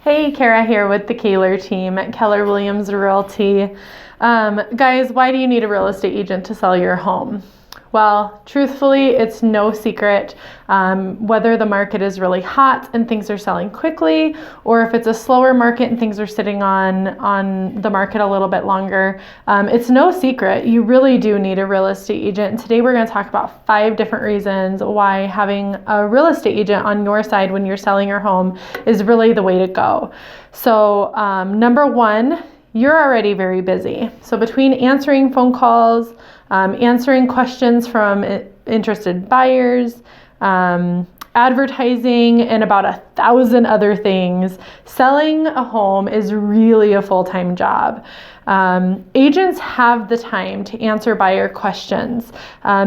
Hey, Kara here with the Keller Team at Keller Williams Realty. Guys, why do you need a real estate agent to sell your home? Well, truthfully, it's no secret whether the market is really hot and things are selling quickly, or if it's a slower market and things are sitting on the market a little bit longer. It's no secret. You really do need a real estate agent. And today we're going to talk about 5 different reasons why having a real estate agent on your side when you're selling your home is really the way to go. So number 1, you're already very busy. So between answering phone calls, answering questions from interested buyers, advertising, and about 1,000 other things, selling a home is really a full-time job. Agents have the time to answer buyer questions.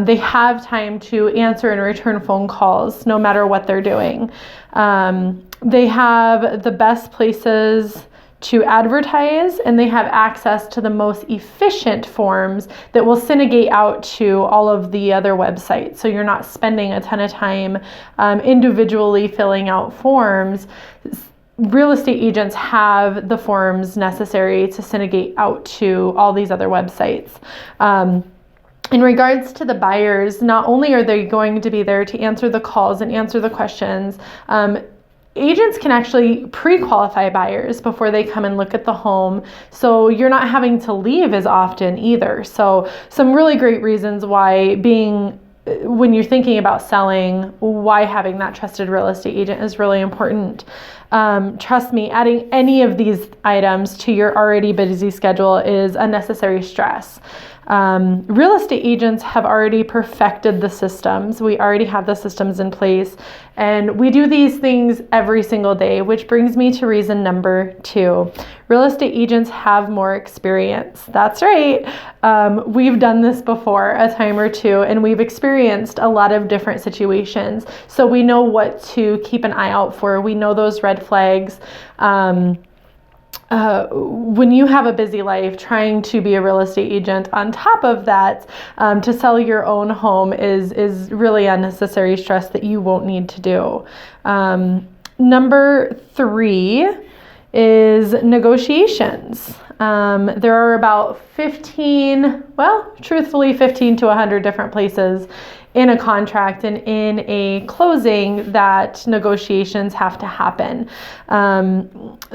They have time to answer and return phone calls no matter what they're doing. They have the best places to advertise, and they have access to the most efficient forms that will syndicate out to all of the other websites. So you're not spending a ton of time individually filling out forms. Real estate agents have the forms necessary to syndicate out to all these other websites. In regards to the buyers, not only are they going to be there to answer the calls and answer the questions, agents can actually pre-qualify buyers before they come and look at the home, so you're not having to leave as often either. So some really great reasons why when you're thinking about selling, why having that trusted real estate agent is really important. Trust me, adding any of these items to your already busy schedule is unnecessary stress. Real estate agents have already perfected the systems. We already have the systems in place, and we do these things every single day, which brings me to reason number 2. Real estate agents have more experience. That's right. We've done this before a time or two, and we've experienced a lot of different situations. So we know what to keep an eye out for. We know those red flags. When you have a busy life, trying to be a real estate agent on top of that to sell your own home is really unnecessary stress that you won't need to do. Number 3 is negotiations. There are about 15 to 100 different places in a contract and in a closing that negotiations have to happen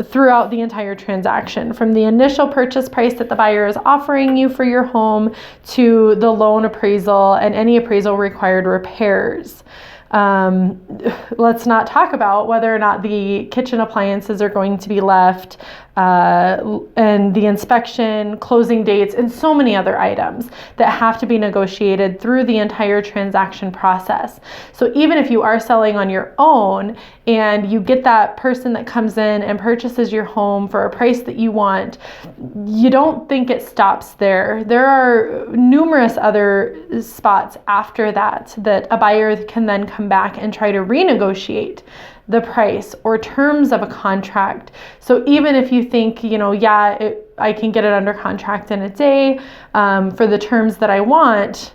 throughout the entire transaction, from the initial purchase price that the buyer is offering you for your home to the loan appraisal and any appraisal required repairs. Let's not talk about whether or not the kitchen appliances are going to be left, and the inspection, closing dates, and so many other items that have to be negotiated through the entire transaction process. So even if you are selling on your own and you get that person that comes in and purchases your home for a price that you want, you don't think it stops there. There are numerous other spots after that a buyer can then come back and try to renegotiate the price or terms of a contract. So even if you think, I can get it under contract in a day for the terms that I want,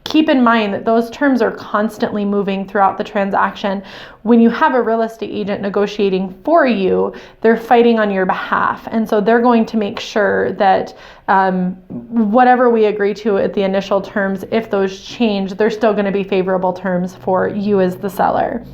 keep in mind that those terms are constantly moving throughout the transaction. When you have a real estate agent negotiating for you, they're fighting on your behalf. And so they're going to make sure that whatever we agree to at the initial terms, if those change, they're still going to be favorable terms for you as the seller.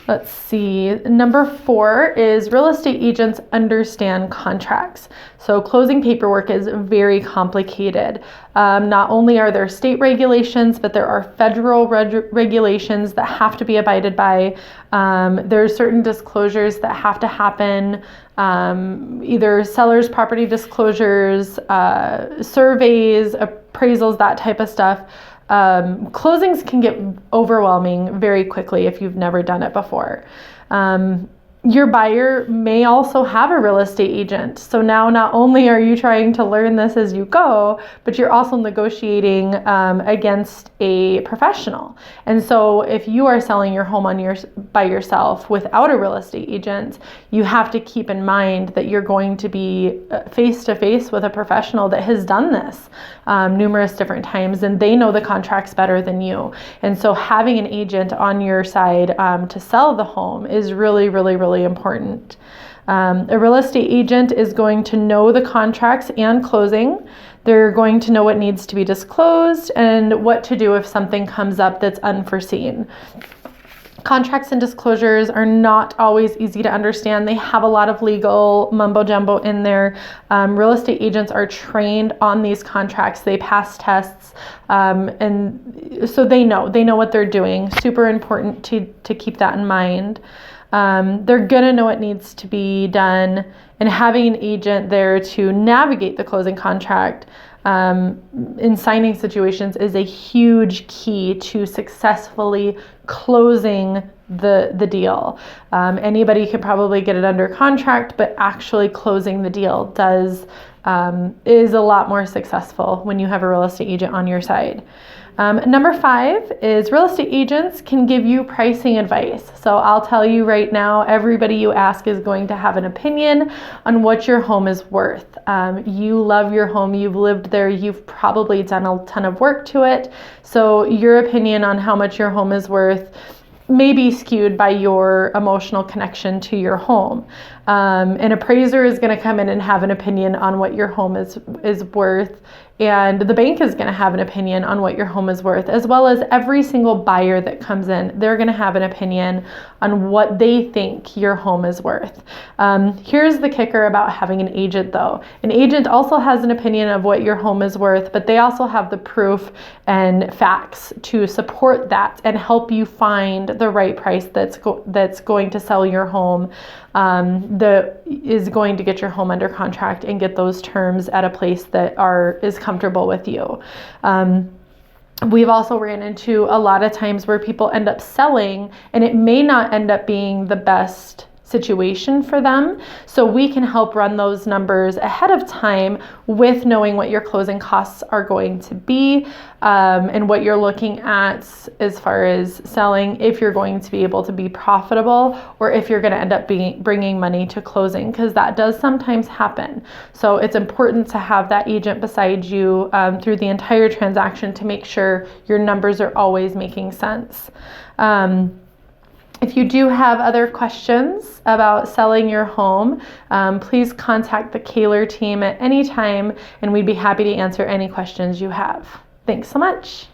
Let's see. Number 4 is real estate agents understand contracts. So closing paperwork is very complicated. Not only are there state regulations, but there are federal regulations that have to be abided by. There are certain disclosures that have to happen, either seller's property disclosures, surveys, appraisals, that type of stuff. Closings can get overwhelming very quickly if you've never done it before. Your buyer may also have a real estate agent. So now not only are you trying to learn this as you go, but you're also negotiating against a professional. And so if you are selling your home by yourself without a real estate agent, you have to keep in mind that you're going to be face to face with a professional that has done this numerous different times, and they know the contracts better than you. And so having an agent on your side to sell the home is really, really, really important. A real estate agent is going to know the contracts and closing. They're going to know what needs to be disclosed and what to do if something comes up that's unforeseen. Contracts and disclosures are not always easy to understand. They have a lot of legal mumbo jumbo in there. Real estate agents are trained on these contracts. They pass tests, and so they know what they're doing. Super important to keep that in mind. They're gonna know what needs to be done, and having an agent there to navigate the closing contract in signing situations is a huge key to successfully closing the deal. Anybody can probably get it under contract, but actually closing the deal is a lot more successful when you have a real estate agent on your side. Number 5 is real estate agents can give you pricing advice. So I'll tell you right now, everybody you ask is going to have an opinion on what your home is worth. You love your home, you've lived there, you've probably done a ton of work to it. So your opinion on how much your home is worth may be skewed by your emotional connection to your home. An appraiser is going to come in and have an opinion on what your home is worth, and the bank is going to have an opinion on what your home is worth, as well as every single buyer that comes in. They're going to have an opinion on what they think your home is worth. Here's the kicker about having an agent, though. An agent also has an opinion of what your home is worth, but they also have the proof and facts to support that and help you find the right price that's going to sell your home, that is going to get your home under contract and get those terms at a place that is comfortable with you. We've also ran into a lot of times where people end up selling and it may not end up being the best situation for them. So we can help run those numbers ahead of time with knowing what your closing costs are going to be, and what you're looking at as far as selling, if you're going to be able to be profitable or if you're going to end up bringing money to closing, because that does sometimes happen. So it's important to have that agent beside you through the entire transaction to make sure your numbers are always making sense. If you do have other questions about selling your home, please contact the Kaher team at any time, and we'd be happy to answer any questions you have. Thanks so much.